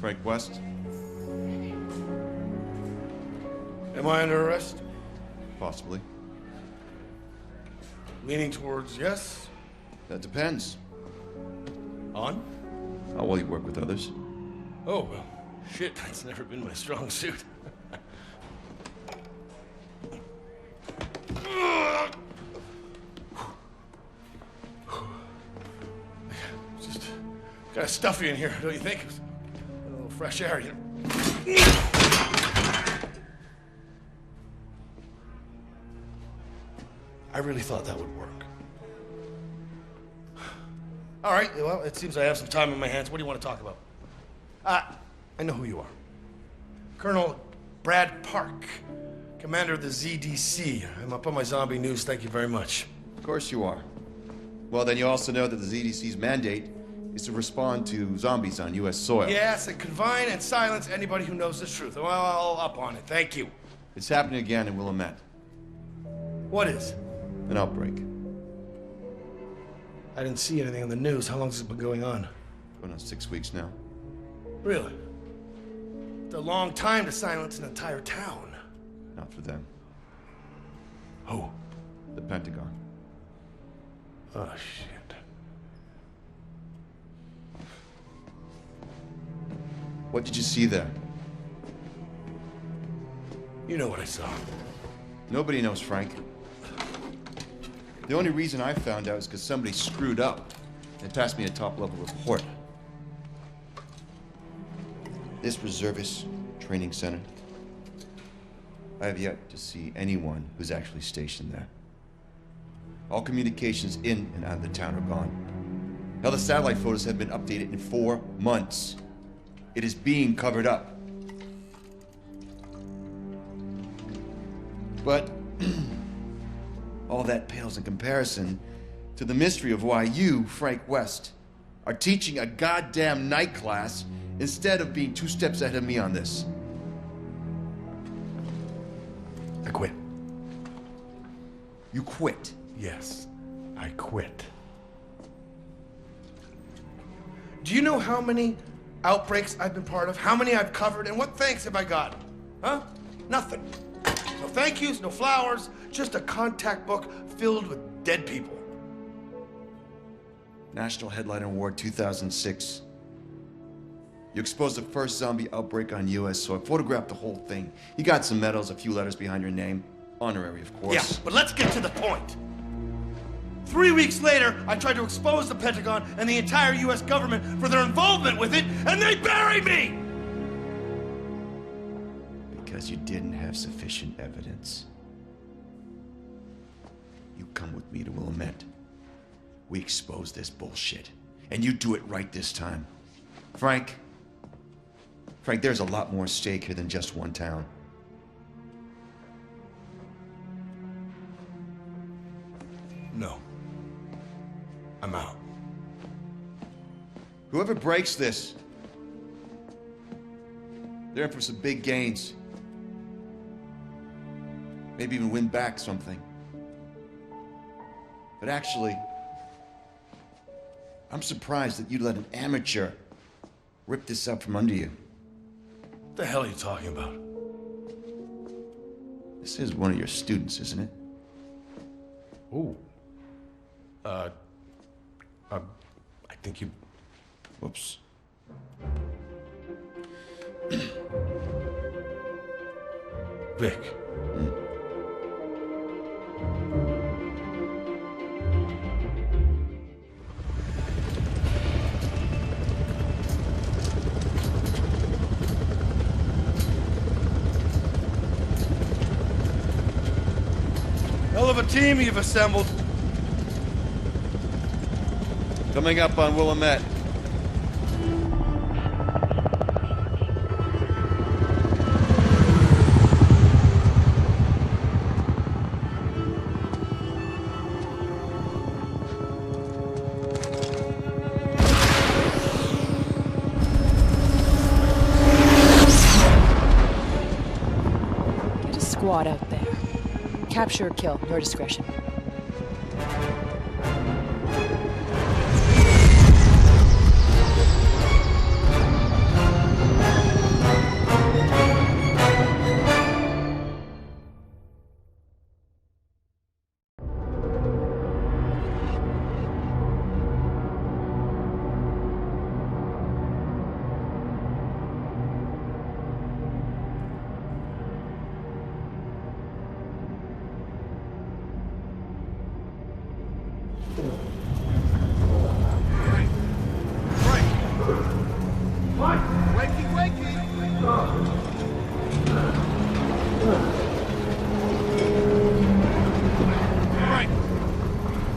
Frank West? Am I under arrest? Possibly. Leaning towards yes. That depends. On? How well you work with others. Oh, well, shit, that's never been my strong suit. Just kind of stuffy in here, don't you think? A little fresh air, you know. I really thought that would work. All right, well, it seems I have some time on my hands. What do you want to talk about? I know who you are. Colonel Brad Park, commander of the ZDC. I'm up on my zombie news, thank you very much. Of course you are. Well, then you also know that the ZDC's mandate is to respond to zombies on U.S. soil. Yes, and confine and silence anybody who knows the truth. Well, I'll up on it, thank you. It's happening again in Willamette. What is? An outbreak. I didn't see anything on the news. How long has it been going on? Going on 6 weeks now. Really? It's a long time to silence an entire town. Not for them. Who? The Pentagon. Oh, shit. What did you see there? You know what I saw. Nobody knows, Frank. The only reason I found out is because somebody screwed up and passed me a top-level report. This reservist training center, I have yet to see anyone who's actually stationed there. All communications in and out of the town are gone. Now, the satellite photos have been updated in 4 months. It is being covered up. But all that pales in comparison to the mystery of why you, Frank West, are teaching a goddamn night class instead of being 2 steps ahead of me on this. I quit. You quit. Yes, I quit. Do you know how many outbreaks I've been part of? How many I've covered? And what thanks have I gotten? Huh? Nothing. No thank yous, no flowers, just a contact book filled with dead people. National Headliner Award 2006. You exposed the first zombie outbreak on U.S. soil. Photographed the whole thing. You got some medals, a few letters behind your name. Honorary, of course. Yeah, but let's get to the point. 3 weeks later, I tried to expose the Pentagon and the entire U.S. government for their involvement with it, and they bury me! Because you didn't have sufficient evidence. You come with me to Willamette. We expose this bullshit. And you do it right this time. Frank, there's a lot more at stake here than just one town. No. I'm out. Whoever breaks this, they're in for some big gains. Maybe even win back something. But actually, I'm surprised that you let an amateur rip this up from under you. What the hell are you talking about? This is one of your students, isn't it? Ooh. I think you... Whoops. Vic. Hell of a team you've assembled. Coming up on Willamette. Get a squad out there. Capture or kill, your discretion.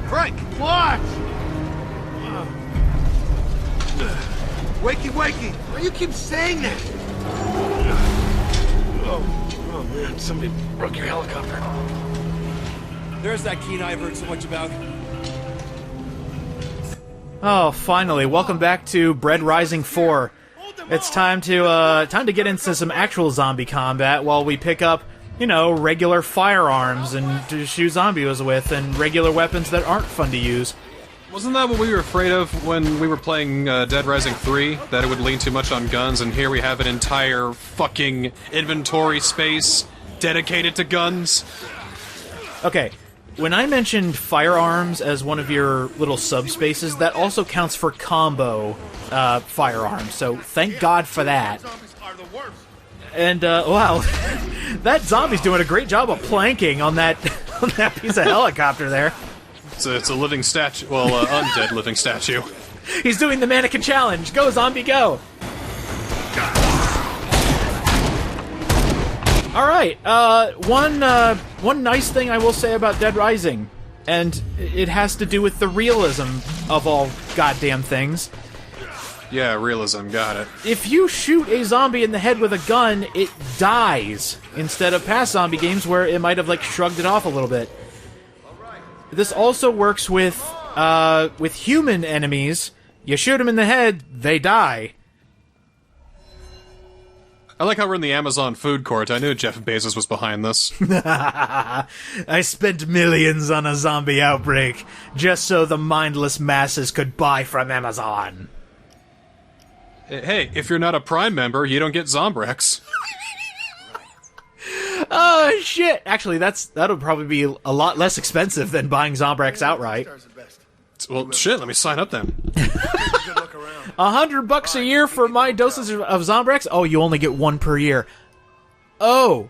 Frank! What? Wakey! Why do you keep saying that? Oh man, somebody broke your helicopter. There's that keen I've heard so much about. Oh, finally! Welcome back to Bread Rising 4. It's time to get into some actual zombie combat while we pick up, you know, regular firearms and to shoot zombies with, and regular weapons that aren't fun to use. Wasn't that what we were afraid of when we were playing Dead Rising 3? That it would lean too much on guns, and here we have an entire fucking inventory space dedicated to guns? Okay, when I mentioned firearms as one of your little subspaces, that also counts for combo firearms, so thank God for that. And, wow, that zombie's doing a great job of planking on that piece of helicopter there. It's a living statue. Well, undead living statue. He's doing the mannequin challenge. Go, zombie, go! Alright, one nice thing I will say about Dead Rising, and it has to do with the realism of all goddamn things. Yeah, realism, got it. If you shoot a zombie in the head with a gun, it dies, instead of past zombie games where it might have, like, shrugged it off a little bit. This also works with human enemies. You shoot them in the head, they die. I like how we're in the Amazon food court. I knew Jeff Bezos was behind this. I spent millions on a zombie outbreak, just so the mindless masses could buy from Amazon. Hey, if you're not a Prime member, you don't get Zombrex. Oh, shit! Actually, that'll probably be a lot less expensive than buying Zombrex outright. Well, shit, let me sign up then. $100 a year for my doses of Zombrex? Oh, you only get one per year. Oh.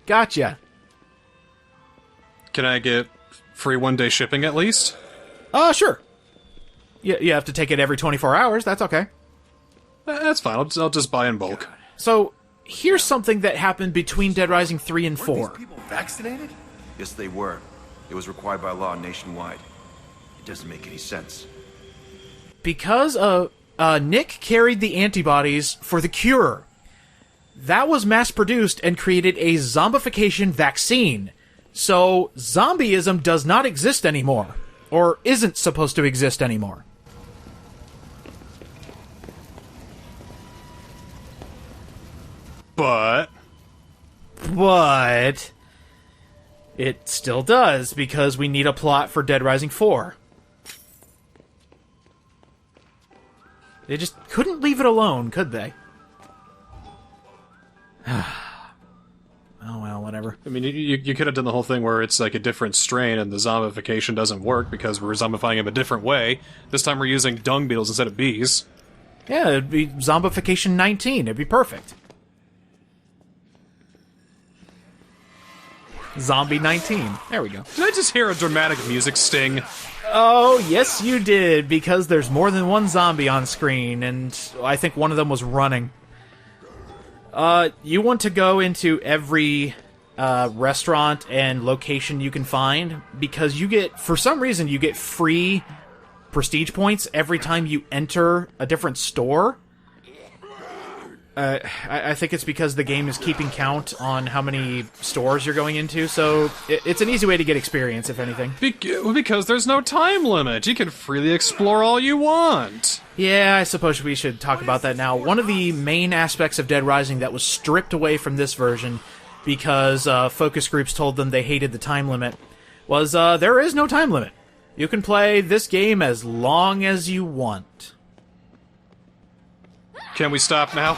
Gotcha. Can I get free one-day shipping at least? Sure. You have to take it every 24 hours, that's okay. That's fine, I'll just buy in bulk. So, here's something that happened between Dead Rising 3 and 4. Weren't these people vaccinated? Yes, they were. It was required by law nationwide. It doesn't make any sense. Because Nick carried the antibodies for the cure. That was mass-produced and created a zombification vaccine. So, zombieism does not exist anymore. Or isn't supposed to exist anymore. But it still does, because we need a plot for Dead Rising 4. They just couldn't leave it alone, could they? Oh well, whatever. I mean, you could have done the whole thing where it's like a different strain and the zombification doesn't work because we're zombifying him a different way. This time we're using dung beetles instead of bees. Yeah, it'd be zombification 19. It'd be perfect. Zombie 19. There we go. Did I just hear a dramatic music sting? Oh, yes you did, because there's more than one zombie on screen, and I think one of them was running. You want to go into every restaurant and location you can find, because you get, for some reason, you get free prestige points every time you enter a different store. I think it's because the game is keeping count on how many stores you're going into, so it's an easy way to get experience, if anything. Because there's no time limit. You can freely explore all you want. Yeah, I suppose we should talk about that now. One of the main aspects of Dead Rising that was stripped away from this version because focus groups told them they hated the time limit was there is no time limit. You can play this game as long as you want. Can we stop now?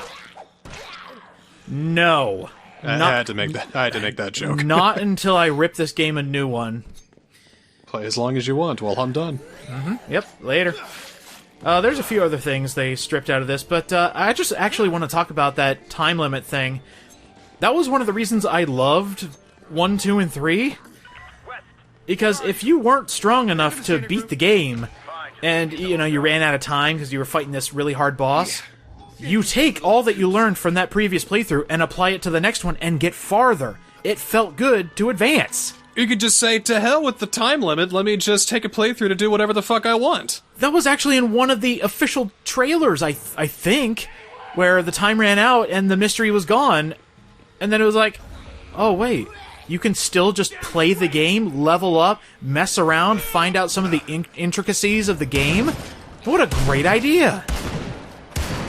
No. I had to make that joke. Not until I rip this game a new one. Play as long as you want while I'm done. Mm-hmm. Yep, later. There's a few other things they stripped out of this, but I just actually want to talk about that time limit thing. That was one of the reasons I loved 1, 2, and 3. Because if you weren't strong enough to beat the game, and, you ran out of time because you were fighting this really hard boss, you take all that you learned from that previous playthrough and apply it to the next one and get farther. It felt good to advance. You could just say, to hell with the time limit, let me just take a playthrough to do whatever the fuck I want. That was actually in one of the official trailers, I think, where the time ran out and the mystery was gone, and then it was like, oh wait, you can still just play the game, level up, mess around, find out some of the intricacies of the game? What a great idea!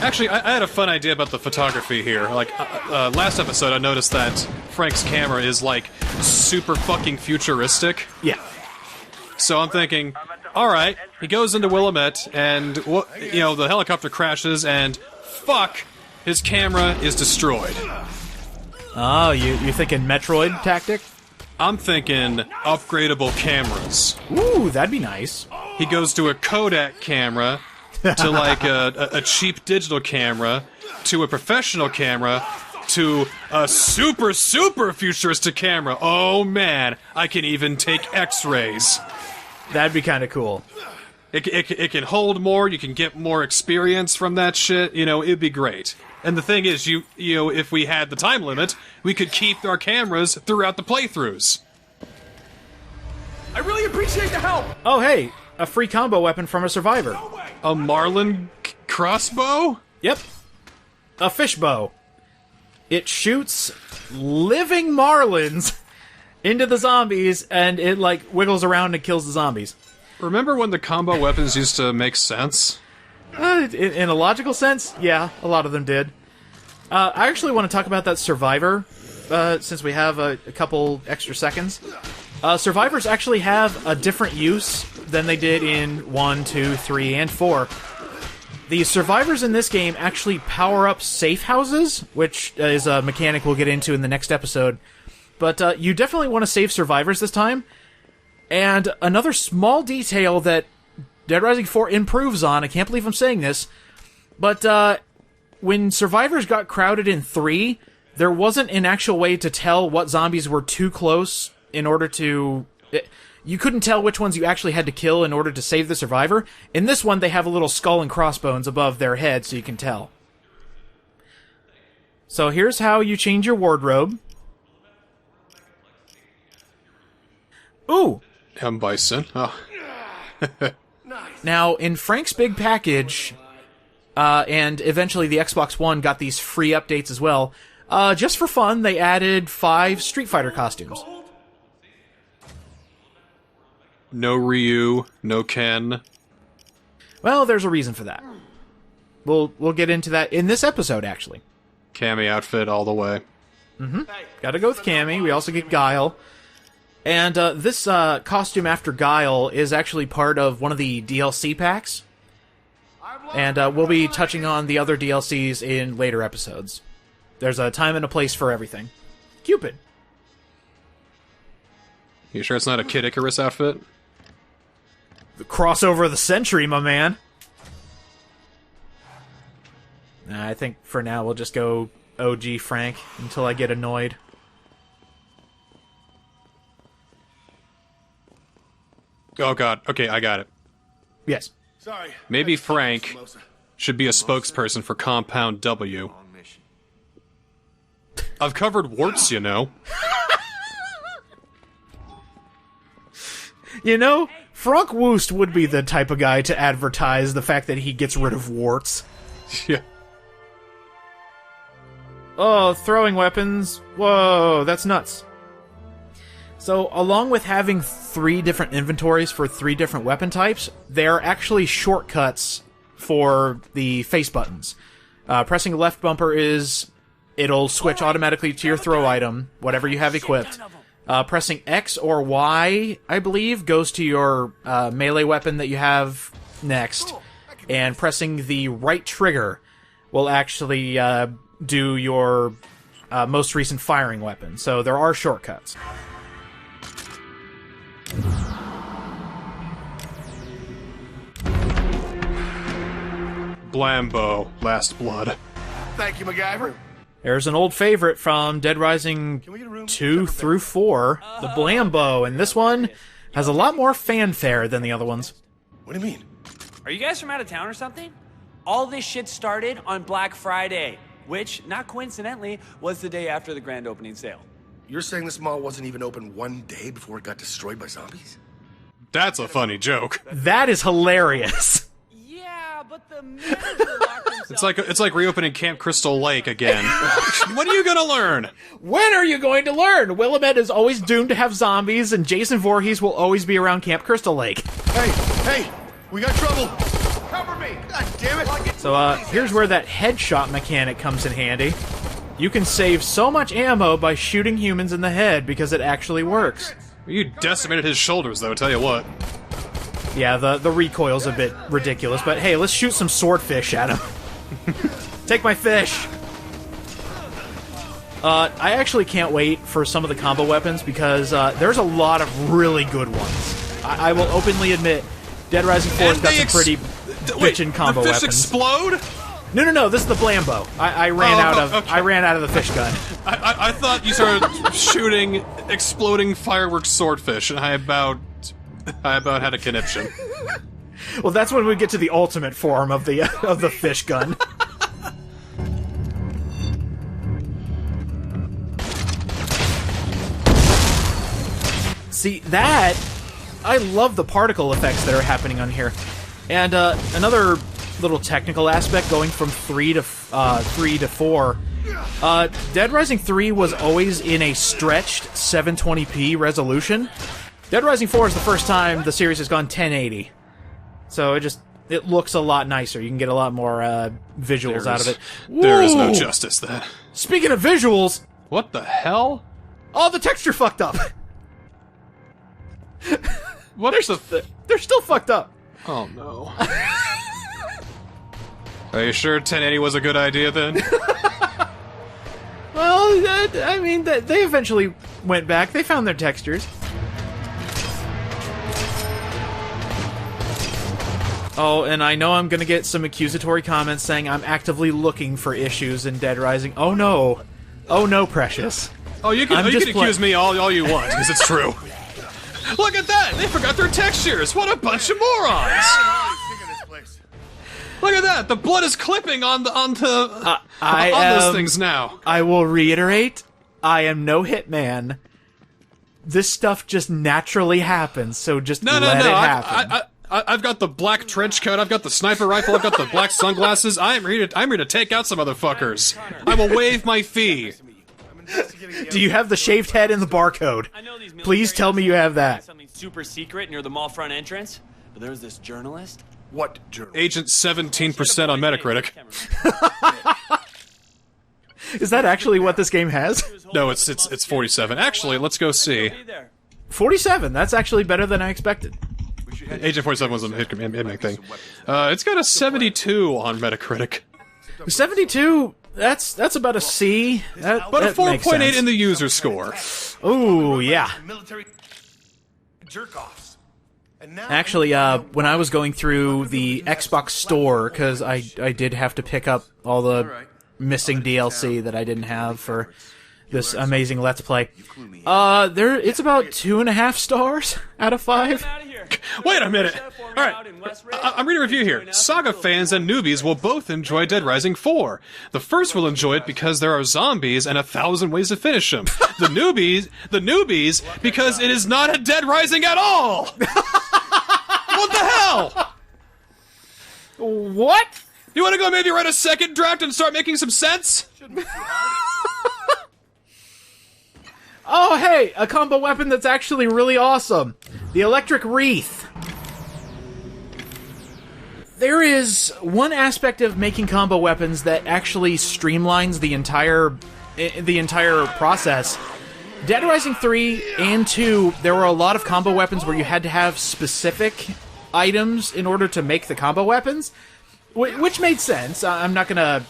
Actually, I had a fun idea about the photography here. Like, last episode I noticed that Frank's camera is, like, super fucking futuristic. Yeah. So I'm thinking, alright, he goes into Willamette, and, the helicopter crashes, and fuck, his camera is destroyed. Oh, you're thinking Metroid tactic? I'm thinking upgradable cameras. Ooh, that'd be nice. He goes to a Kodak camera, to like a cheap digital camera, to a professional camera, to a super futuristic camera. Oh man, I can even take X-rays. That'd be kind of cool. It can hold more, you can get more experience from that shit, it'd be great. And the thing is, if we had the time limit, we could keep our cameras throughout the playthroughs. I really appreciate the help! Oh hey, a free combo weapon from a survivor. A Marlin crossbow? Yep. A fishbow. It shoots living marlins into the zombies, and it, wiggles around and kills the zombies. Remember when the combo weapons used to make sense? In a logical sense, yeah, a lot of them did. I actually want to talk about that Survivor, since we have a couple extra seconds. Survivors actually have a different use than they did in 1, 2, 3, and 4. The survivors in this game actually power up safe houses, which is a mechanic we'll get into in the next episode. But you definitely want to save survivors this time. And another small detail that Dead Rising 4 improves on, I can't believe I'm saying this, but when survivors got crowded in 3, there wasn't an actual way to tell what zombies were too close in order to... You couldn't tell which ones you actually had to kill in order to save the survivor. In this one, they have a little skull and crossbones above their head, so you can tell. So here's how you change your wardrobe. Ooh! M. Bison. Oh. Now, in Frank's Big Package, and eventually the Xbox One got these free updates as well, just for fun, they added 5 Street Fighter costumes. No Ryu, no Ken. Well, there's a reason for that. We'll get into that in this episode, actually. Cammy outfit all the way. Mm-hmm. Gotta go with Cammy. We also get Guile. And this costume after Guile is actually part of one of the DLC packs. And we'll be touching on the other DLCs in later episodes. There's a time and a place for everything. Cupid. You sure it's not a Kid Icarus outfit? The crossover of the century, my man. Nah, I think for now we'll just go OG Frank until I get annoyed. Oh god, okay, I got it. Yes. Sorry. Maybe Frank should be a spokesperson for Compound W. I've covered warts, you know. You know, Frank Woost would be the type of guy to advertise the fact that he gets rid of warts. Yeah. Oh, throwing weapons. Whoa, that's nuts. So, along with having 3 different inventories for 3 different weapon types, there are actually shortcuts for the face buttons. Pressing left bumper it'll switch automatically to your throw item, whatever you have equipped. Pressing X or Y, I believe, goes to your melee weapon that you have next. And pressing the right trigger will actually do your most recent firing weapon. So there are shortcuts. Blambo, Last Blood. Thank you, MacGyver. There's an old favorite from Dead Rising 2 through 4, the Blambo, and this one has a lot more fanfare than the other ones. What do you mean? Are you guys from out of town or something? All this shit started on Black Friday, which, not coincidentally, was the day after the grand opening sale. You're saying this mall wasn't even open one day before it got destroyed by zombies? That's a funny joke. That is hilarious. Yeah, but the manager locked himself. It's like reopening Camp Crystal Lake again. When are you gonna learn? When are you going to learn? Willamette is always doomed to have zombies, and Jason Voorhees will always be around Camp Crystal Lake. Hey, we got trouble. Cover me. God damn it. So, here's where that headshot mechanic comes in handy. You can save so much ammo by shooting humans in the head because it actually works. You decimated his shoulders, though, tell you what. Yeah, the recoil's a bit ridiculous, but hey, let's shoot some swordfish at him. Take my fish! I actually can't wait for some of the combo weapons because there's a lot of really good ones. I will openly admit, Dead Rising 4's got some pretty bitchin' combo the fish weapons. Explode? No, this is the Blambo. I ran out of the fish gun. I thought you started shooting exploding fireworks swordfish, and I about had a conniption. Well, that's when we get to the ultimate form of the fish gun. See, that I love the particle effects that are happening on here. And another little technical aspect going from 3 to 4. Dead Rising 3 was always in a stretched 720p resolution. Dead Rising 4 is the first time the series has gone 1080. So it looks a lot nicer. You can get a lot more visuals out of it. There is no Whoa! justice there. Speaking of visuals, What the hell? oh, the texture fucked up. They're still fucked up. Oh no. Are you sure 1080 was a good idea then? Well, I mean, they eventually went back. They found their textures. Oh, and I know I'm gonna get some accusatory comments saying I'm actively looking for issues in Dead Rising. Oh no. Oh no, Precious. Oh, you can accuse me all you want, because it's true. Look at that! They forgot their textures! What a bunch of morons! Look at that! The blood is clipping on those things now. I will reiterate, I am no hitman. This stuff just naturally happens, so just let it happen. I've got the black trench coat, I've got the sniper rifle, I've got the black sunglasses. I'm here to take out some motherfuckers. I will waive my fee. Do you have the shaved head and the barcode? Please tell me you have that. Something super secret near the mall front entrance. But there was this journalist. What journal? Agent 17% on Metacritic. Is that actually what this game has? No, it's 47. Actually, let's go see. 47. That's actually better than I expected. Agent 47 was a hitman thing. It's got a 72 on Metacritic. 72. That's about a C. But a 4.8 in the user score. Ooh, yeah. Military jerk-offs. Actually, when I was going through the Xbox store, because I did have to pick up all the missing DLC that I didn't have for this amazing Let's Play, it's about 2.5 stars out of 5. Wait a minute! Alright, I'm reading a review here. Saga fans and newbies will both enjoy Dead Rising 4. The first will enjoy it because there are zombies and 1,000 ways to finish them. The newbies, because it is not a Dead Rising at all! What the hell? What? You wanna go maybe write a second draft and start making some sense? Oh, hey, a combo weapon that's actually really awesome. The Electric Wreath. There is one aspect of making combo weapons that actually streamlines the entire process. Dead Rising 3 and 2, there were a lot of combo weapons where you had to have specific items in order to make the combo weapons, which made sense. I'm not gonna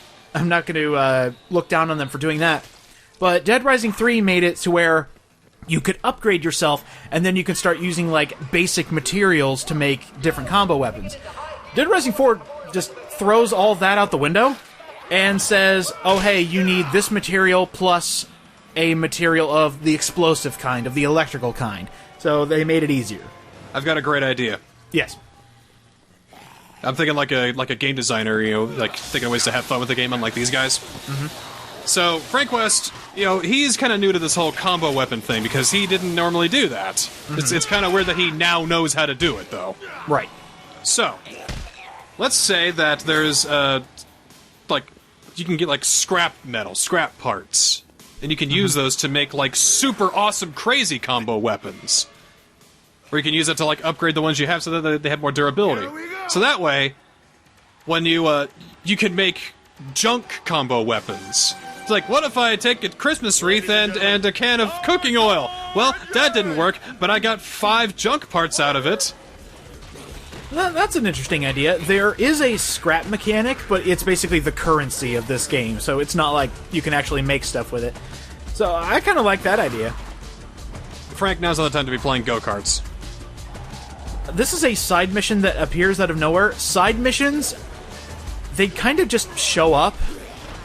look down on them for doing that. But Dead Rising 3 made it to where you could upgrade yourself, and then you can start using, like, basic materials to make different combo weapons. Dead Rising 4 just throws all that out the window and says, oh, hey, you need this material plus a material of the explosive kind, of the electrical kind. So they made it easier. I've got a great idea. Yes. I'm thinking like a game designer, like thinking of ways to have fun with the game, unlike these guys. So Frank West, he's kind of new to this whole combo weapon thing because he didn't normally do that. It's kind of weird that he now knows how to do it, though. Right. So, let's say that there's you can get like scrap metal, scrap parts, and you can use those to make like super awesome, crazy combo weapons. Or you can use it to like upgrade the ones you have so that they have more durability. So that way, when you can make junk combo weapons. It's like, what if I take a Christmas wreath and a can of cooking oil? Well, that didn't work, but I got 5 junk parts out of it. That's an interesting idea. There is a scrap mechanic, but it's basically the currency of this game, so it's not like you can actually make stuff with it. So I kind of like that idea. Frank, now's not the time to be playing go-karts. This is a side mission that appears out of nowhere. Side missions, they kind of just show up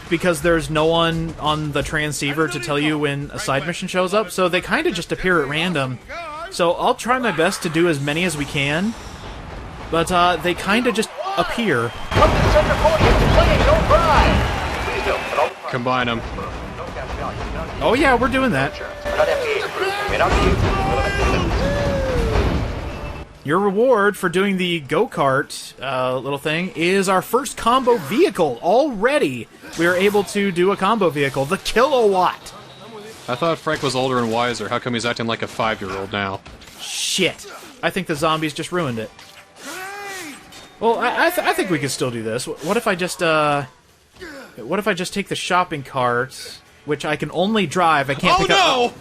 because there's no one on the transceiver to tell you when a side mission shows up, so they kind of just appear at random. So I'll try my best to do as many as we can, but they kind of just appear. Combine them. Oh yeah, we're doing that. Your reward for doing the go-kart little thing is our first combo vehicle. Already, we are able to do a combo vehicle, the Kilowatt. I thought Frank was older and wiser. How come he's acting like a 5-year-old now? Shit. I think the zombies just ruined it. Well, I think we can still do this. What if I just take the shopping cart, which I can only drive, I can't pick up... Oh, no!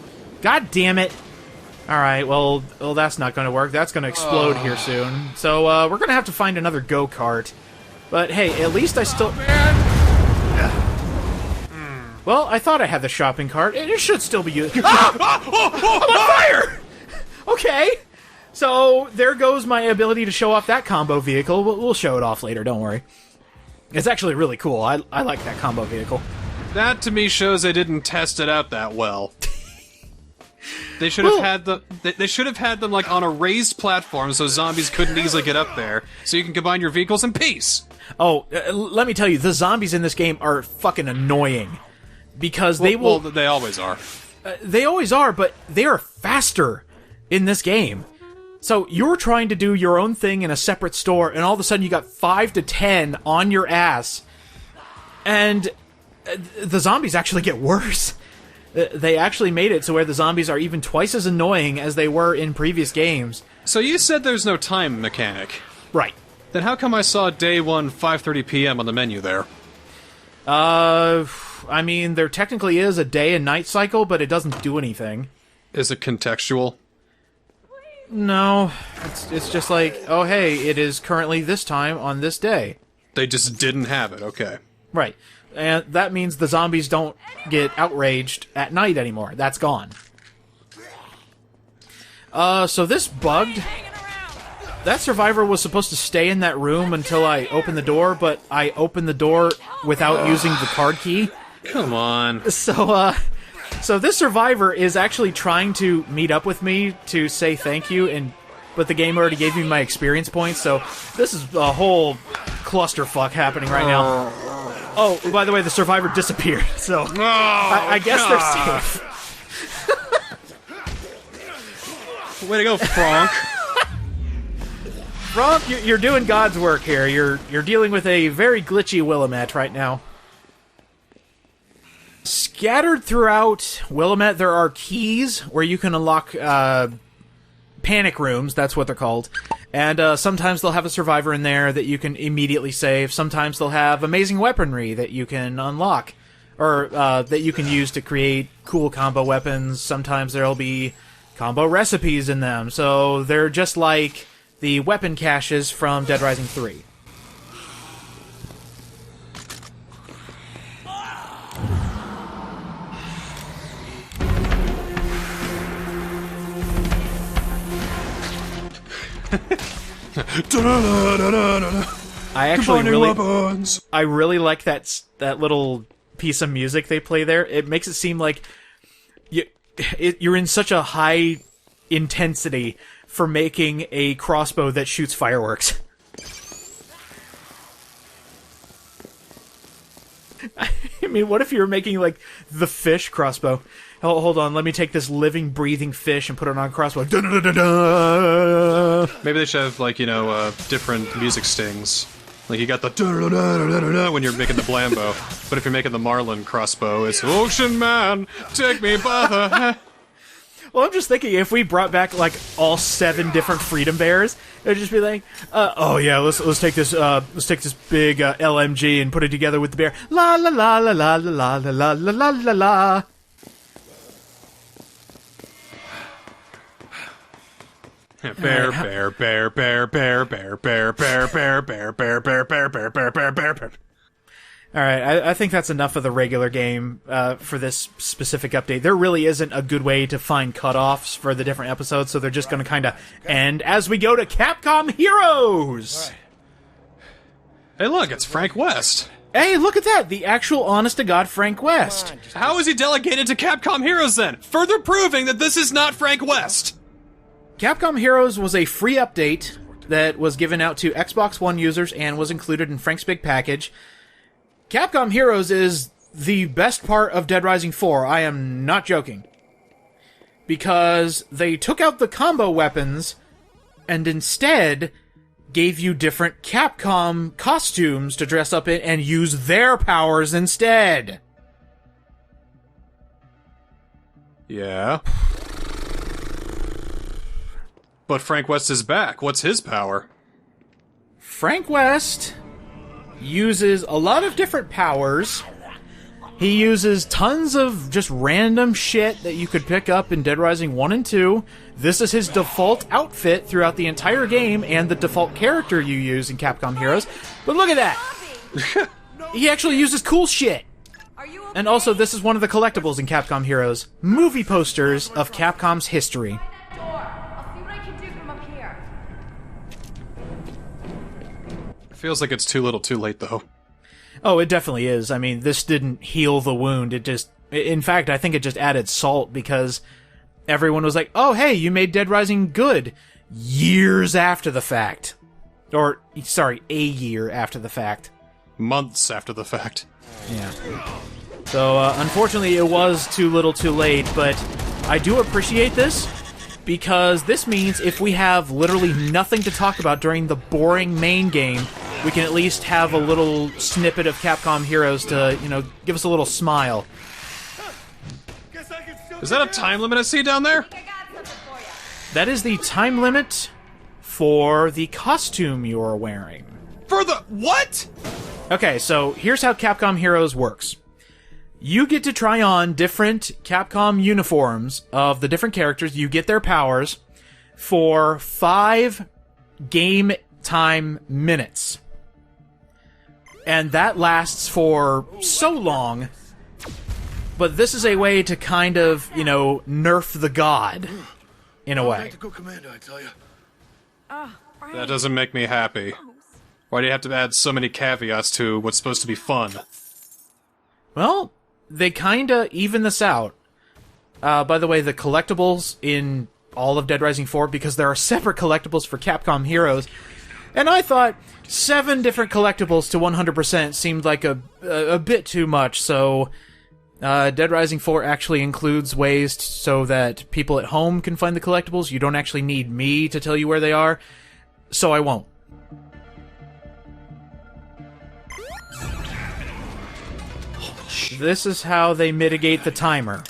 God damn it. Alright, well, that's not going to work. That's going to explode here soon. So, we're going to have to find another go-kart. But, hey, at least I still... Well, I thought I had the shopping cart, and it should still be used. I'm on fire! Okay. So, there goes my ability to show off that combo vehicle. We'll show it off later, don't worry. It's actually really cool. I like that combo vehicle. That, to me, shows they didn't test it out that well. They should have had them. They should have had them like on a raised platform, so zombies couldn't easily get up there. So you can combine your vehicles in peace. Oh, let me tell you, the zombies in this game are fucking annoying because they will. Well, they always are. They always are, but they are faster in this game. So you're trying to do your own thing in a separate store, and all of a sudden you got 5 to 10 on your ass, and the zombies actually get worse. They actually made it to where the zombies are even twice as annoying as they were in previous games. So you said there's no time mechanic. Right. Then how come I saw day 1, 5:30 p.m. on the menu there? I mean, there technically is a day and night cycle, but it doesn't do anything. Is it contextual? No. It's just like, oh hey, it is currently this time on this day. They just didn't have it, okay. Right. And that means the zombies don't get outraged at night anymore. That's gone. So this bugged. That survivor was supposed to stay in that room until I opened the door, but I opened the door without using the card key. Come on. So this survivor is actually trying to meet up with me to say thank you, but the game already gave me my experience points, so this is a whole clusterfuck happening right now. Oh, by the way, the survivor disappeared, so I guess they're safe. Way to go, Frank. Frank, you're doing God's work here. You're dealing with a very glitchy Willamette right now. Scattered throughout Willamette, there are keys where you can unlock panic rooms, that's what they're called. And sometimes they'll have a survivor in there that you can immediately save. Sometimes they'll have amazing weaponry that you can unlock, or that you can use to create cool combo weapons. Sometimes there'll be combo recipes in them. So they're just like the weapon caches from Dead Rising 3. I really like that little piece of music they play there. It makes it seem like you're in such a high intensity for making a crossbow that shoots fireworks. I mean, what if you were making, like, the fish crossbow? Hold on, let me take this living, breathing fish and put it on a crossbow. Da-da-da-da-da. Maybe they should have, like, you know, different music stings. Like, you got the da-da-da-da-da-da when you're making the Blambo. But if you're making the Marlin crossbow, it's Ocean Man, take me by the hand. Well, I'm just thinking, if we brought back, like, all 7 different Freedom Bears, it'd just be like, oh yeah, let's take this big LMG and put it together with the bear. La la la la la la la la la la la la. Bear, bear, bear, bear, bear, bear, bear, bear, bear, bear, bear, bear, bear, bear, bear, bear, bear, bear. All right, I think that's enough of the regular game for this specific update. There really isn't a good way to find cutoffs for the different episodes, so they're just going to kind of end as we go to Capcom Heroes! Hey, look, it's Frank West. Hey, look at that! The actual honest-to-God Frank West. How is he delegated to Capcom Heroes, then? Further proving that this is not Frank West! Capcom Heroes was a free update that was given out to Xbox One users and was included in Frank's Big Package. Capcom Heroes is the best part of Dead Rising 4, I am not joking. Because they took out the combo weapons and instead gave you different Capcom costumes to dress up in and use their powers instead. Yeah. But Frank West is back. What's his power? Frank West uses a lot of different powers. He uses tons of just random shit that you could pick up in Dead Rising 1 and 2. This is his default outfit throughout the entire game and the default character you use in Capcom Heroes. But look at that! He actually uses cool shit! And also, this is one of the collectibles in Capcom Heroes. Movie posters of Capcom's history. Feels like it's too little too late, though. Oh, it definitely is. I mean, this didn't heal the wound. It just... In fact, I think it just added salt because everyone was like, oh, hey, you made Dead Rising good years after the fact. Or, sorry, a year after the fact. Months after the fact. Yeah. So, unfortunately, it was too little too late, but I do appreciate this because this means if we have literally nothing to talk about during the boring main game, we can at least have a little snippet of Capcom Heroes to, you know, give us a little smile. Is that a time limit I see down there? That is the time limit for the costume you're wearing. For the... what? Okay, so here's how Capcom Heroes works. You get to try on different Capcom uniforms of the different characters. You get their powers for 5 game time minutes. And that lasts for so long, but this is a way to kind of, you know, nerf the god, in a way. That doesn't make me happy. Why do you have to add so many caveats to what's supposed to be fun? Well, they kinda even this out. By the way, the collectibles in all of Dead Rising 4, because there are separate collectibles for Capcom Heroes, and I thought 7 different collectibles to 100% seemed like a bit too much, so Dead Rising 4 actually includes ways so that people at home can find the collectibles. You don't actually need me to tell you where they are, so I won't. This is how they mitigate the timer.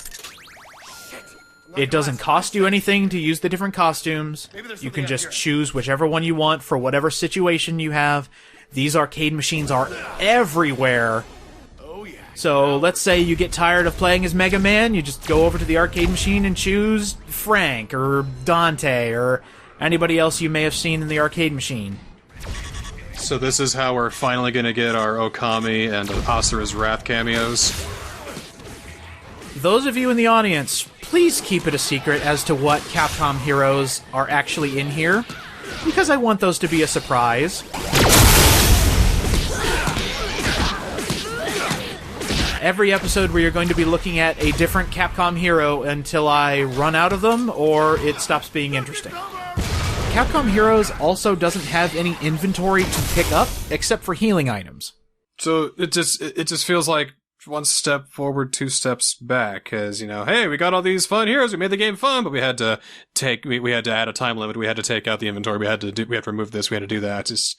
It doesn't cost you anything to use the different costumes. You can just choose whichever one you want for whatever situation you have. These arcade machines are everywhere. So let's say you get tired of playing as Mega Man, you just go over to the arcade machine and choose Frank or Dante or anybody else you may have seen in the arcade machine. So this is how we're finally gonna get our Okami and Asura's Wrath cameos? Those of you in the audience, please keep it a secret as to what Capcom Heroes are actually in here, because I want those to be a surprise. every episode where you're going to be looking at a different Capcom hero until I run out of them or it stops being interesting. Capcom Heroes also doesn't have any inventory to pick up except for healing items. So it just feels like one step forward, two steps back, as, you know, hey, we got all these fun heroes, we made the game fun, but we had to we had to add a time limit, we had to take out the inventory, we had to remove this, we had to do that. Just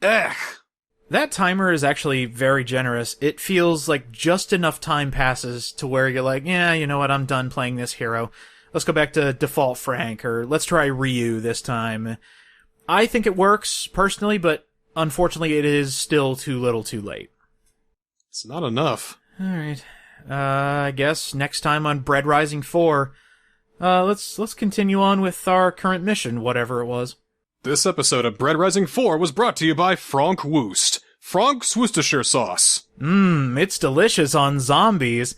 That timer is actually very generous. It feels like just enough time passes to where you're like, yeah, you know what, I'm done playing this hero. Let's go back to default Frank, or let's try Ryu this time. I think it works, personally, but unfortunately it is still too little too late. It's not enough. Alright. I guess next time on Bread Rising 4, let's continue on with our current mission, whatever it was. This episode of Bread Rising 4 was brought to you by Frank Woost. Frank's Worcestershire sauce. It's delicious on zombies.